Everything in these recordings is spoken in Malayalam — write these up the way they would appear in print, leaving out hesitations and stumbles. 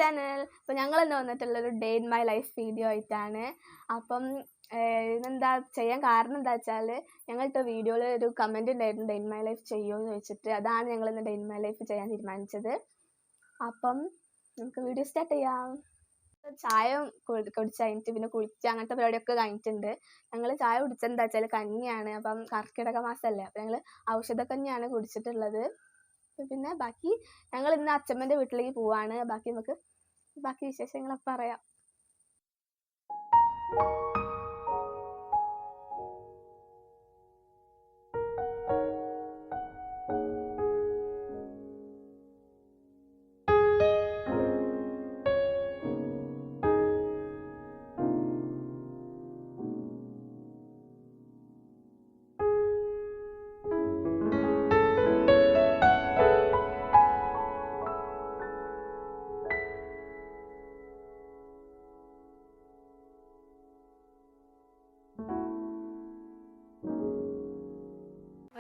ചാനൽ. അപ്പോൾ ഞങ്ങൾ ഇന്ന് വന്നിട്ടുള്ളൊരു day in my life video ആയിട്ടാണ്. അപ്പം ഇതെന്താ ചെയ്യാൻ കാരണം എന്താ വെച്ചാൽ ഞങ്ങളിട്ട വീഡിയോയിൽ ഒരു കമൻറ്റ് ഉണ്ടായിരുന്നു, ഡേ ഇൻ മൈ ലൈഫ് ചെയ്യുമോ എന്ന് ചോദിച്ചിട്ട്. അതാണ് ഞങ്ങൾ ഇന്ന് ഡേ ഇൻ മൈ ലൈഫ് ചെയ്യാൻ തീരുമാനിച്ചത്. അപ്പം നമുക്ക് വീഡിയോ സ്റ്റാർട്ട് ചെയ്യാം. ചായ കുടിച്ച് കഴിഞ്ഞിട്ട് പിന്നെ കുളിച്ച് അങ്ങനത്തെ പരിപാടിയൊക്കെ കഴിഞ്ഞിട്ടുണ്ട്. ഞങ്ങൾ ചായ കുടിച്ചെന്താ വെച്ചാൽ കഞ്ഞിയാണ്. അപ്പം കർക്കിടക മാസമല്ലേ, അപ്പം ഞങ്ങൾ ഔഷധക്കഞ്ഞിയാണ് കുടിച്ചിട്ടുള്ളത്. പിന്നെ ബാക്കി ഞങ്ങൾ ഇന്ന് അച്ഛമ്മൻ്റെ വീട്ടിലേക്ക് പോവാണ്. ബാക്കി വിശേഷങ്ങളൊക്കെ പറയാം.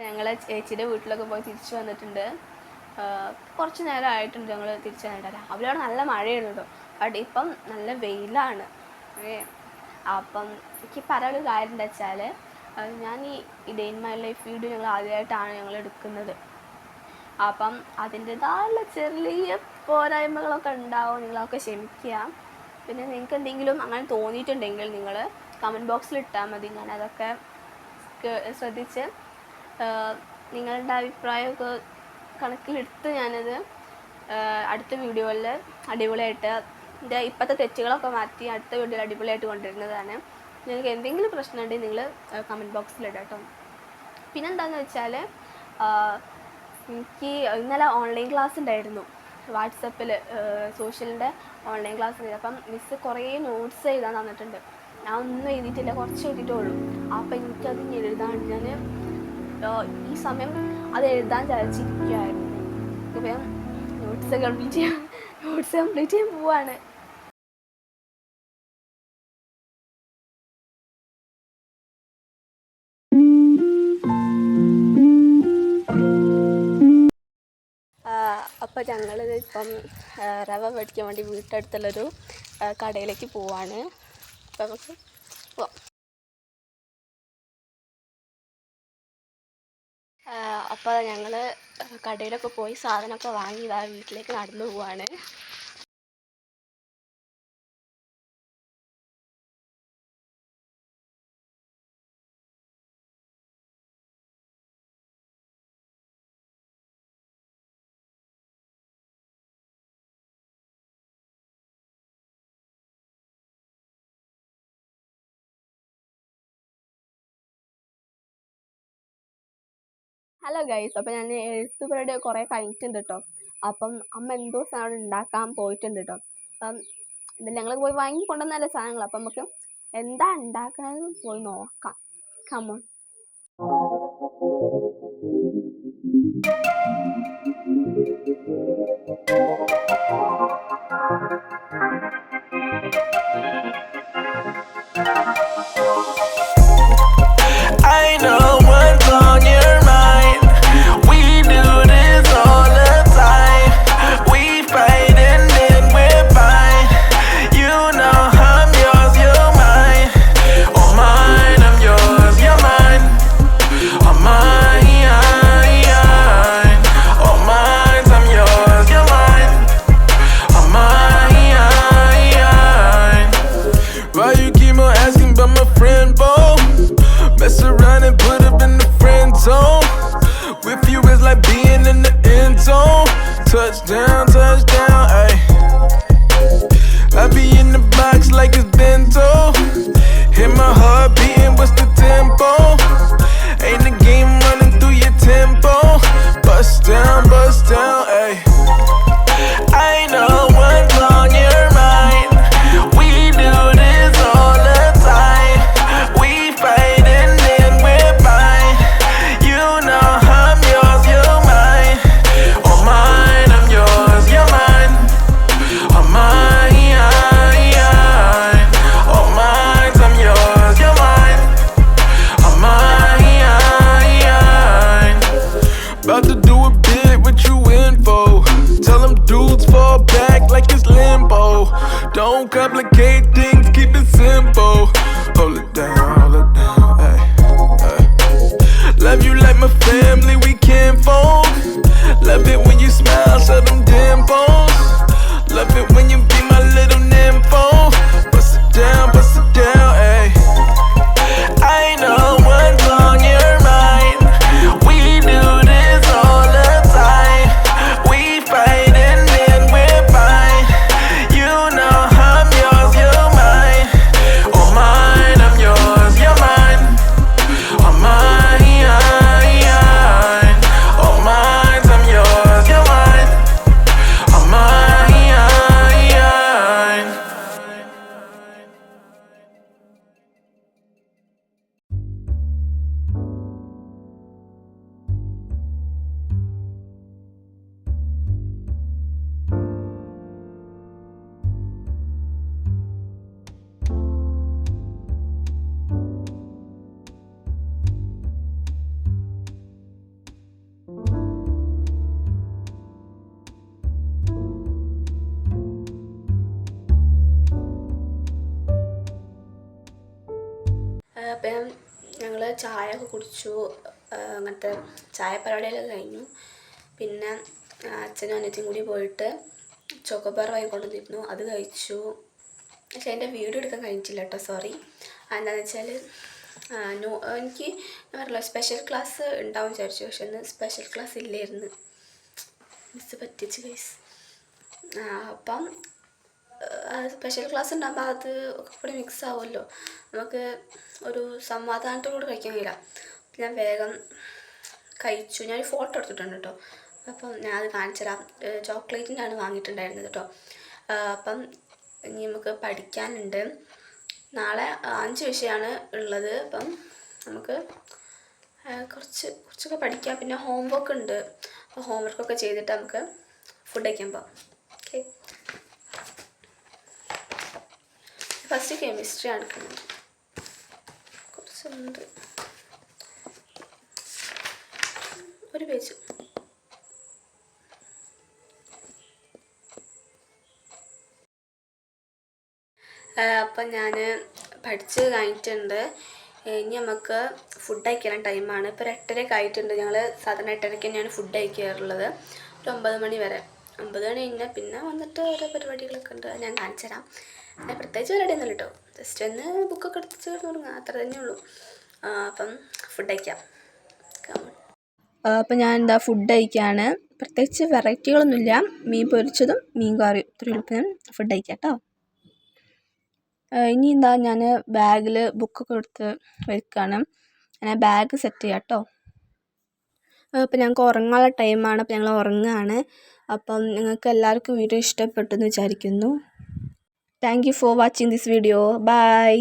ഞങ്ങൾ ചേച്ചിയുടെ വീട്ടിലൊക്കെ പോയി തിരിച്ചു വന്നിട്ടുണ്ട്. കുറച്ച് നേരം ആയിട്ടുണ്ട് ഞങ്ങൾ തിരിച്ചു വന്നിട്ട്. രാവിലെ നല്ല മഴയാണ് കേട്ടോ, ബട്ട് ഇപ്പം നല്ല വെയിലാണ്. അപ്പം എനിക്ക് പറയാനുള്ള കാര്യം എന്താ വെച്ചാൽ, ഞാൻ ഈ day in my life video ഞങ്ങൾ ആദ്യമായിട്ടാണ് ഞങ്ങൾ എടുക്കുന്നത്. അപ്പം അതിൻ്റെതായുള്ള ചെറിയ പോരായ്മകളൊക്കെ ഉണ്ടാവും, നിങ്ങളൊക്കെ ക്ഷമിക്കുക. പിന്നെ നിങ്ങൾക്ക് എന്തെങ്കിലും അങ്ങനെ തോന്നിയിട്ടുണ്ടെങ്കിൽ നിങ്ങൾ കമൻറ്റ് ബോക്സിൽ ഇട്ടാൽ മതി. ഞാൻ അതൊക്കെ ശ്രദ്ധിച്ച് നിങ്ങളുടെ അഭിപ്രായമൊക്കെ കണക്കിലെടുത്ത് ഞാനത് അടുത്ത വീഡിയോയിൽ അടിപൊളിയായിട്ട് എൻ്റെ ഇപ്പോഴത്തെ തെറ്റുകളൊക്കെ മാറ്റി അടുത്ത വീഡിയോയിൽ അടിപൊളിയായിട്ട് കൊണ്ടുവരുന്നതാണ്. നിങ്ങൾക്ക് എന്തെങ്കിലും പ്രശ്നം ഉണ്ടെങ്കിൽ നിങ്ങൾ കമൻറ്റ് ബോക്സിലിടാം കേട്ടോ. പിന്നെന്താണെന്ന് വെച്ചാൽ, എനിക്ക് ഇന്നലെ ഓൺലൈൻ ക്ലാസ് ഉണ്ടായിരുന്നു. വാട്സപ്പിൽ സോഷ്യലിൻ്റെ ഓൺലൈൻ ക്ലാസ് ഉണ്ട്. അപ്പം മിസ്സ് കുറേ നോട്ട്സ് എഴുതാൻ തന്നിട്ടുണ്ട്. ഞാൻ ഒന്നും എഴുതിയിട്ടില്ല, കുറച്ച് എഴുതിയിട്ടുള്ളൂ. അപ്പം എനിക്കത് എഴുതാൻ ഞാൻ ഈ സമയം അത് എഴുതാൻ വിചാരിച്ചിരിക്കുകയായിരുന്നു. ഇപ്പം നോട്ട്സ് കംപ്ലീറ്റ് ചെയ്യാൻ പോവാണ്. അപ്പോൾ ഞങ്ങളിത് ഇപ്പം റവ മേടിക്കാൻ വേണ്ടി വീട്ടടുത്തുള്ളൊരു കടയിലേക്ക് പോവാണ്. അപ്പം നമുക്ക് പോവാം. അപ്പോൾ ഞങ്ങൾ കടയിലൊക്കെ പോയി സാധനമൊക്കെ വാങ്ങി ഇതാ വീട്ടിലേക്ക് നടന്നു പോവാണ്. ഹലോ ഗൈസ്, അപ്പോൾ ഞാൻ എഴുത്ത് പരിപാടി കുറേ കഴിഞ്ഞിട്ടുണ്ട് കേട്ടോ. അപ്പം അമ്മ എന്തോ സാധനം ഉണ്ടാക്കാൻ പോയിട്ടുണ്ട് കേട്ടോ. അപ്പം എന്തായാലും ഞങ്ങൾ പോയി വാങ്ങി കൊണ്ടുവന്നല്ലേ സാധനങ്ങൾ. അപ്പം നമുക്ക് എന്താ ഉണ്ടാക്കണമെന്ന് പോയി നോക്കാം. Come on. I know what's on your mind. We do this all the time. We fight and then we're fine. You know I'm yours, you're mine. Oh mine, I'm yours, you're mine. Oh mine, oh mine, I'm yours, you're mine. Oh mine. Why you keep on asking about my friend, boy? Mess around and put up in the friend zone. With you is like being in the end zone. Touchdown, ayy. I be in the box like it's bento. Hit my heart beating, what's the tempo? Ain't the game running through your tempo. Bust down, ayy. I know what's on your mind. We do this all the time. We fight and then we're fine. You know I'm yours, you're mine. Oh mine, I'm yours, you're mine. Don't complicate things, keep it simple. Hold it down, hey, hey. Love you like my family, we can't fold. Love it when you smile, show them dimples. Love it when you be my little nympho. Bust it down, ayy. I know what's on your mind. We do this all the time. We fight and then we're fine. You know I'm yours, you're mine. Oh mine, I'm yours, you're mine. Oh mine, oh mine, I'm yours, you're mine. Oh mine. അപ്പം ഞങ്ങൾ ചായ ഒക്കെ കുടിച്ചു. അങ്ങനത്തെ ചായ പരിപാടികളൊക്കെ കഴിഞ്ഞു. പിന്നെ അച്ഛനും അനിയത്തിയും കൂടി പോയിട്ട് ചോക്കോബാർ വാങ്ങിക്കൊണ്ടുവന്നിരുന്നു, അത് കഴിച്ചു. പക്ഷേ എൻ്റെ വീഡിയോ എടുക്കാൻ കഴിഞ്ഞിട്ടില്ല കേട്ടോ, സോറി. എന്താണെന്ന് വെച്ചാൽ എനിക്ക് ഞാൻ പറഞ്ഞല്ലോ സ്പെഷ്യൽ ക്ലാസ് ഉണ്ടാവും വിചാരിച്ചു, പക്ഷെ ഇന്ന് സ്പെഷ്യൽ ക്ലാസ് ഇല്ലായിരുന്നു. മിസ് പറ്റിച്ച് ഗൈസ്. അപ്പം സ്പെഷ്യൽ ക്ലാസ് ഉണ്ടാകുമ്പോൾ അത് ഒക്കെ കൂടി മിക്സ് ആവുമല്ലോ, നമുക്ക് ഒരു സമാധാനത്തോടുകൂടി കഴിക്കാൻ കഴിയില്ല. ഞാൻ വേഗം കഴിച്ചു. ഞാൻ ഫോട്ടോ എടുത്തിട്ടുണ്ട് കേട്ടോ, അപ്പം ഞാൻ അത് കാണിച്ചു തരാം. ചോക്ലേറ്റിൻ്റെയാണ് വാങ്ങിയിട്ടുണ്ടായിരുന്നത് കേട്ടോ. അപ്പം ഇനി നമുക്ക് പഠിക്കാനുണ്ട്. നാളെ 5 വിഷയമാണ് ഉള്ളത്. അപ്പം നമുക്ക് കുറച്ചൊക്കെ പഠിക്കാം. പിന്നെ ഹോംവർക്ക് ഉണ്ട്. അപ്പോൾ ഹോംവർക്കൊക്കെ ചെയ്തിട്ട് നമുക്ക് ഫുഡ് കഴിക്കാൻ പോകാം. ഓക്കെ, ഫസ്റ്റ് കെമിസ്ട്രി എടുക്കുന്നത് കുറച്ചുണ്ട്, ഒരു പേജ്. അപ്പം ഞാൻ പഠിച്ച് കഴിഞ്ഞിട്ടുണ്ട്. ഇനി നമുക്ക് ഫുഡ് കഴിക്കാൻ ടൈമാണ്. ഇപ്പോൾ 8:30 ആയിട്ടുണ്ട്. ഞങ്ങൾ സാധാരണ 8:30 തന്നെയാണ് ഫുഡ് കഴിക്കാറുള്ളത്, ഒരു 9 മണി വരെ. 9 മണി കഴിഞ്ഞാൽ പിന്നെ വന്നിട്ട് ഓരോ പരിപാടികളൊക്കെ ഉണ്ട്, ഞാൻ കാണിച്ചു തരാം. ഞാൻ പ്രത്യേകിച്ച് പരിപാടി ഒന്നുമില്ല കേട്ടോ, ജസ്റ്റ് ഒന്ന് ബുക്കൊക്കെ എടുത്ത് തുടങ്ങുക, അത്ര തന്നെ ഉള്ളൂ. അപ്പം ഫുഡ് കഴിക്കാം. അപ്പം ഞാൻ എന്താ ഫുഡ് കഴിക്കുകയാണ്. പ്രത്യേകിച്ച് വെറൈറ്റികളൊന്നുമില്ല, മീൻ പൊരിച്ചതും മീൻ കറിയും, ഇത്രയും ഞാൻ ഫുഡ് കഴിക്കാം കേട്ടോ. ഇനി എന്താ ഞാൻ ബാഗിൽ ബുക്കൊക്കെ എടുത്ത് വെക്കുകയാണ്. ഞാൻ ബാഗ് സെറ്റ് ചെയ്യാം കേട്ടോ. അപ്പം ഞങ്ങൾക്ക് ഉറങ്ങാനുള്ള ടൈമാണ്, അപ്പം ഞങ്ങൾ ഉറങ്ങുകയാണ്. അപ്പം നിങ്ങൾക്ക് എല്ലാവർക്കും വീഡിയോ ഇഷ്ടപ്പെട്ടു എന്ന് വിചാരിക്കുന്നു. Thank you for watching this video. By.